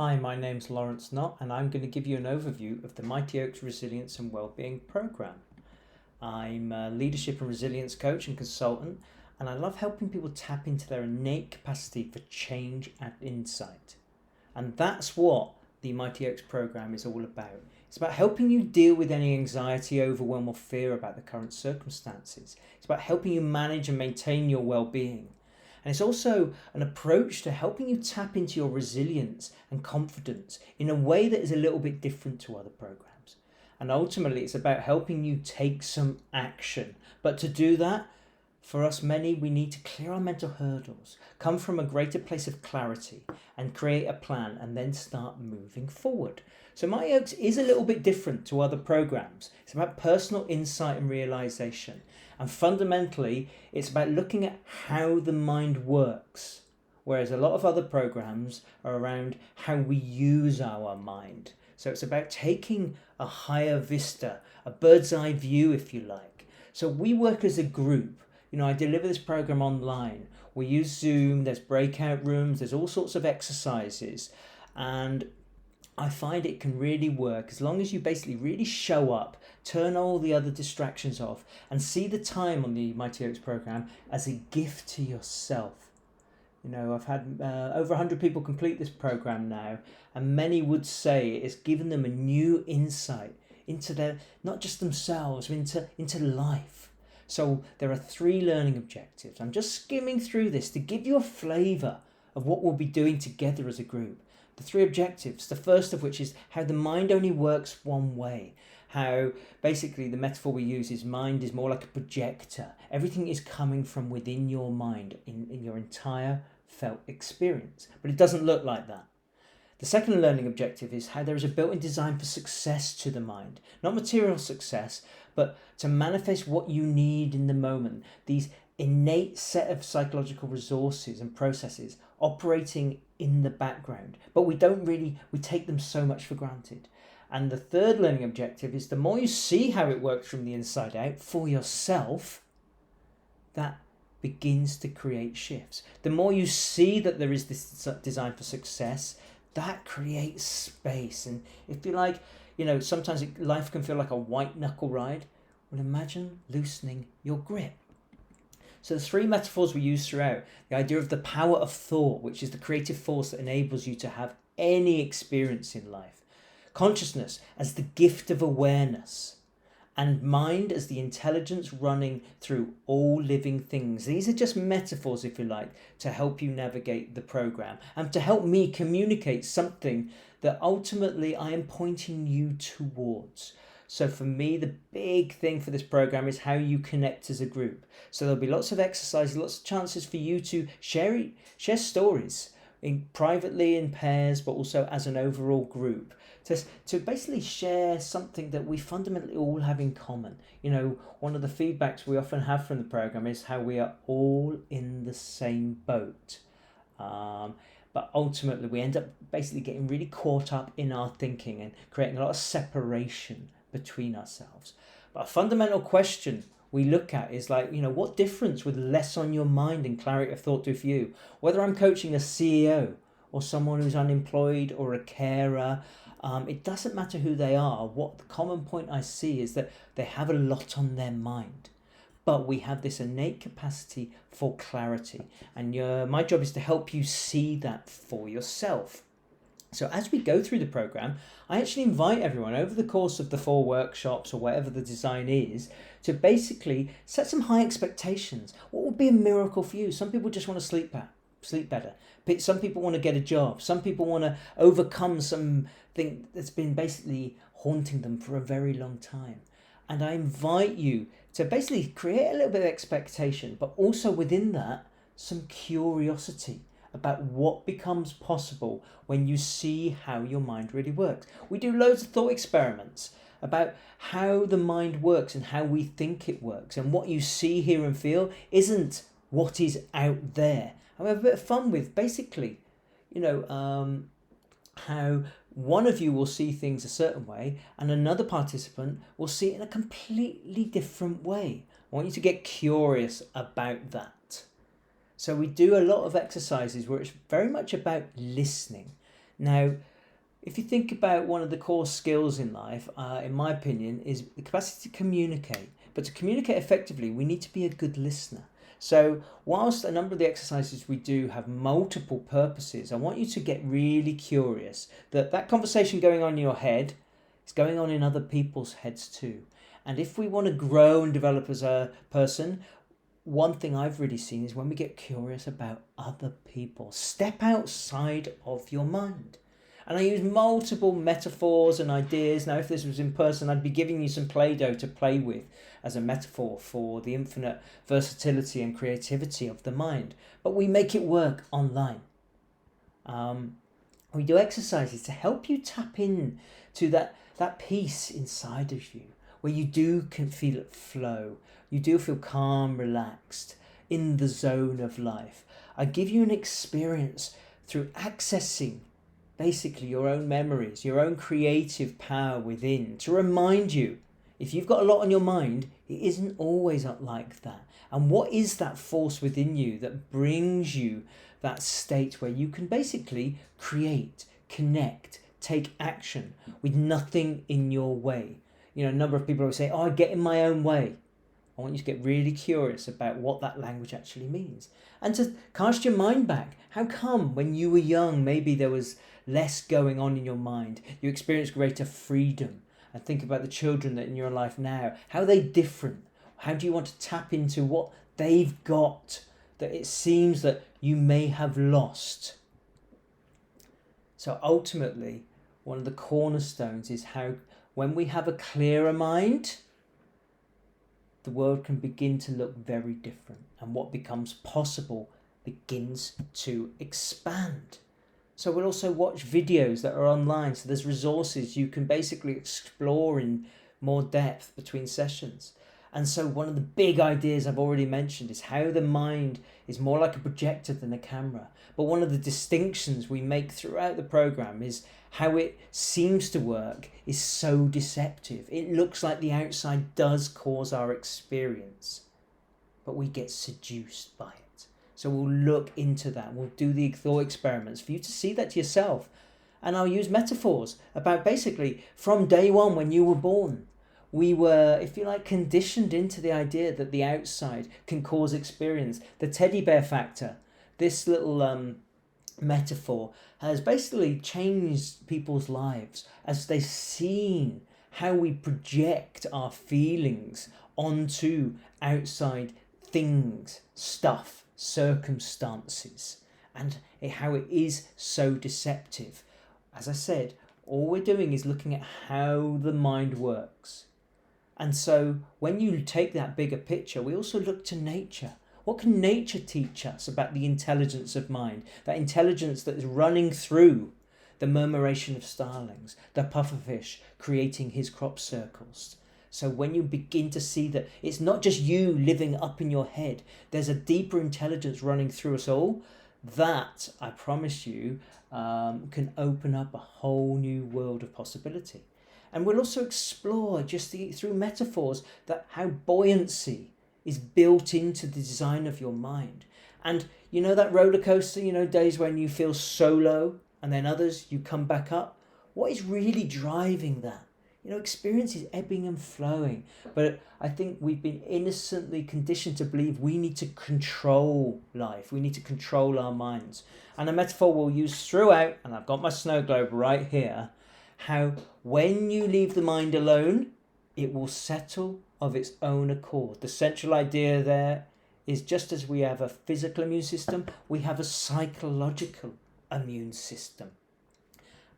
Hi, my name's Lawrence Knott, and I'm going to give you an overview of the Mighty Oaks Resilience and Wellbeing Program. I'm a leadership and resilience coach and consultant, and I love helping people tap into their innate capacity for change and insight. And that's what the Mighty Oaks program is all about. It's about helping you deal with any anxiety, overwhelm, or fear about the current circumstances. It's about helping you manage and maintain your well-being. And it's also an approach to helping you tap into your resilience and confidence in a way that is a little bit different to other programs. And ultimately, it's about helping you take some action. But to do that, for us many, we need to clear our mental hurdles, come from a greater place of clarity, and create a plan, and then start moving forward. So Mighty Oaks is a little bit different to other programs. It's about personal insight and realization. And fundamentally, it's about looking at how the mind works. Whereas a lot of other programs are around how we use our mind. So it's about taking a higher vista, a bird's eye view, if you like. So we work as a group. I deliver this program online. We use Zoom, there's breakout rooms, there's all sorts of exercises. And I find it can really work as long as you basically really show up, turn all the other distractions off, and see the time on the Mighty Oaks program as a gift to yourself. I've had over 100 people complete this program now, and many would say it's given them a new insight into their, not just themselves, into life. So there are 3 learning objectives. I'm just skimming through this to give you a flavour of what we'll be doing together as a group. The 3 objectives, the first of which is how the mind only works one way. How basically the metaphor we use is mind is more like a projector. Everything is coming from within your mind in your entire felt experience. But it doesn't look like that. The second learning objective is how there is a built-in design for success to the mind. Not material success, but to manifest what you need in the moment. These innate set of psychological resources and processes operating in the background, but we take them so much for granted. And the third learning objective is the more you see how it works from the inside out for yourself, that begins to create shifts. The more you see that there is this design for success, that creates space. And if you like, sometimes life can feel like a white knuckle ride. Well, imagine loosening your grip. So the 3 metaphors we use throughout, the idea of the power of thought, which is the creative force that enables you to have any experience in life. Consciousness as the gift of awareness. And mind as the intelligence running through all living things. These are just metaphors, if you like, to help you navigate the program and to help me communicate something that ultimately I am pointing you towards. So for me, the big thing for this program is how you connect as a group. So there'll be lots of exercises, lots of chances for you to share stories privately in pairs, but also as an overall group. To basically share something that we fundamentally all have in common. One of the feedbacks we often have from the program is how we are all in the same boat. But ultimately we end up basically getting really caught up in our thinking and creating a lot of separation between ourselves. But a fundamental question we look at is what difference would less on your mind and clarity of thought do for you? Whether I'm coaching a CEO or someone who's unemployed or a carer, it doesn't matter who they are. What the common point I see is that they have a lot on their mind. But we have this innate capacity for clarity. And my job is to help you see that for yourself. So as we go through the program, I actually invite everyone over the course of the 4 workshops or whatever the design is to basically set some high expectations. What would be a miracle for you? Some people just want to sleep better. Some people want to get a job. Some people want to overcome something that's been basically haunting them for a very long time. And I invite you to basically create a little bit of expectation, but also within that, some curiosity about what becomes possible when you see how your mind really works. We do loads of thought experiments about how the mind works and how we think it works. And what you see, hear and feel isn't what is out there. And we have a bit of fun with basically, how one of you will see things a certain way and another participant will see it in a completely different way. I want you to get curious about that. So we do a lot of exercises where it's very much about listening. Now, If you think about one of the core skills in life, in my opinion, is the capacity to communicate. But to communicate effectively, we need to be a good listener. So, whilst a number of the exercises we do have multiple purposes, I want you to get really curious that that conversation going on in your head is going on in other people's heads too. And if we want to grow and develop as a person, one thing I've really seen is when we get curious about other people, step outside of your mind. And I use multiple metaphors and ideas. Now, if this was in person, I'd be giving you some Play-Doh to play with as a metaphor for the infinite versatility and creativity of the mind. But we make it work online. We do exercises to help you tap in to that peace inside of you, where you can feel it flow. You do feel calm, relaxed, in the zone of life. I give you an experience through accessing basically your own memories, your own creative power within, to remind you, if you've got a lot on your mind, it isn't always like that. And what is that force within you that brings you that state where you can basically create, connect, take action with nothing in your way? You know, a number of people always say, I get in my own way. I want you to get really curious about what that language actually means. And to cast your mind back. How come when you were young, maybe there was less going on in your mind? You experienced greater freedom. And think about the children that in your life now. How are they different? How do you want to tap into what they've got that it seems that you may have lost? So ultimately, one of the cornerstones is how when we have a clearer mind, the world can begin to look very different, and what becomes possible begins to expand. So we'll also watch videos that are online, so there's resources you can basically explore in more depth between sessions. And so one of the big ideas I've already mentioned is how the mind is more like a projector than a camera. But one of the distinctions we make throughout the program is how it seems to work is so deceptive. It looks like the outside does cause our experience, but we get seduced by it. So we'll look into that. We'll do the thought experiments for you to see that yourself. And I'll use metaphors about basically from day one when you were born. We were, if you like, conditioned into the idea that the outside can cause experience. The teddy bear factor, this little metaphor, has basically changed people's lives as they've seen how we project our feelings onto outside things, stuff, circumstances, and how it is so deceptive. As I said, all we're doing is looking at how the mind works. And so when you take that bigger picture, we also look to nature. What can nature teach us about the intelligence of mind? That intelligence that is running through the murmuration of starlings, the pufferfish creating his crop circles. So when you begin to see that it's not just you living up in your head, there's a deeper intelligence running through us all, that, I promise you, can open up a whole new world of possibility. And we'll also explore just through metaphors that how buoyancy is built into the design of your mind. And you know that roller coaster, days when you feel so low and then others you come back up. What is really driving that? Experience is ebbing and flowing. But I think we've been innocently conditioned to believe we need to control life. We need to control our minds. And a metaphor we'll use throughout, and I've got my snow globe right here, how when you leave the mind alone, it will settle of its own accord. The central idea there is just as we have a physical immune system, we have a psychological immune system.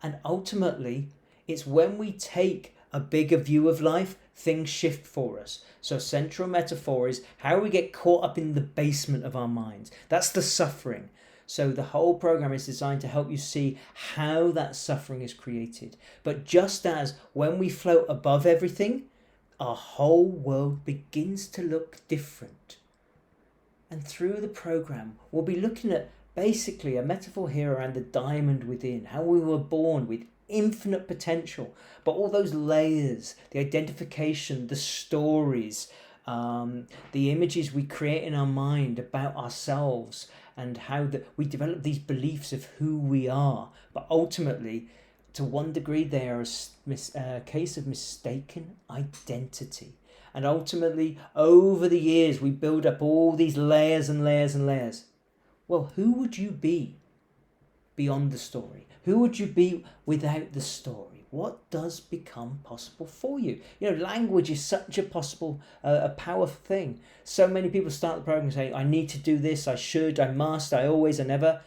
And ultimately, it's when we take a bigger view of life, things shift for us. So central metaphor is how we get caught up in the basement of our minds. That's the suffering. So the whole program is designed to help you see how that suffering is created. But just as when we float above everything, our whole world begins to look different. And through the program, we'll be looking at basically a metaphor here around the diamond within, how we were born with infinite potential, but all those layers, the identification, the stories, the images we create in our mind about ourselves, and how we develop these beliefs of who we are. But ultimately, to one degree, they are a case of mistaken identity. And ultimately, over the years, we build up all these layers and layers and layers. Well, who would you be beyond the story? Who would you be without the story? What does become possible for you? Language is such a powerful thing. So many people start the program saying, I need to do this, I should, I must, I always, I never.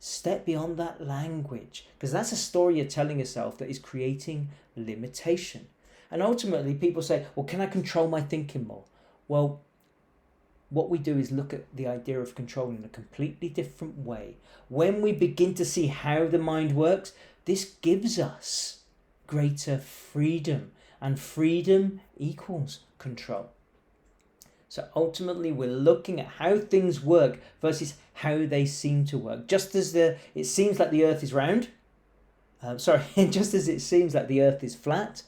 Step beyond that language, because that's a story you're telling yourself that is creating limitation. And ultimately, people say, well, can I control my thinking more? Well, what we do is look at the idea of control in a completely different way. When we begin to see how the mind works, this gives us greater freedom, and freedom equals control. So ultimately, we're looking at how things work versus how they seem to work. Just as it seems like the earth is round, just as it seems like the earth is flat,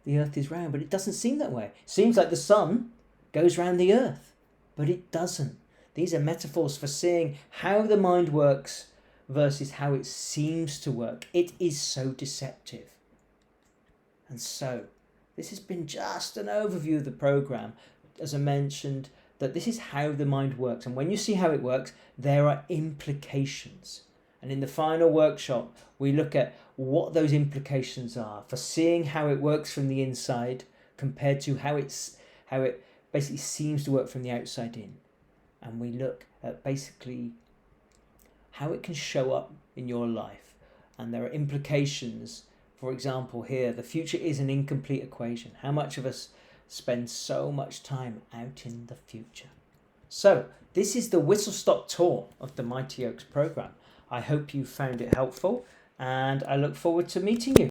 the earth is round, but it doesn't seem that way. It seems like the sun goes round the earth, but it doesn't. These are metaphors for seeing how the mind works versus how it seems to work. It is so deceptive. And so, this has been just an overview of the program. As I mentioned, that this is how the mind works. And when you see how it works, there are implications. And in the final workshop, we look at what those implications are for seeing how it works from the inside compared to how it basically seems to work from the outside in. And we look at basically how it can show up in your life. And there are implications. For example, here, the future is an incomplete equation. How much of us spend so much time out in the future? So, this is the whistle-stop tour of the Mighty Oaks program. I hope you found it helpful, and I look forward to meeting you.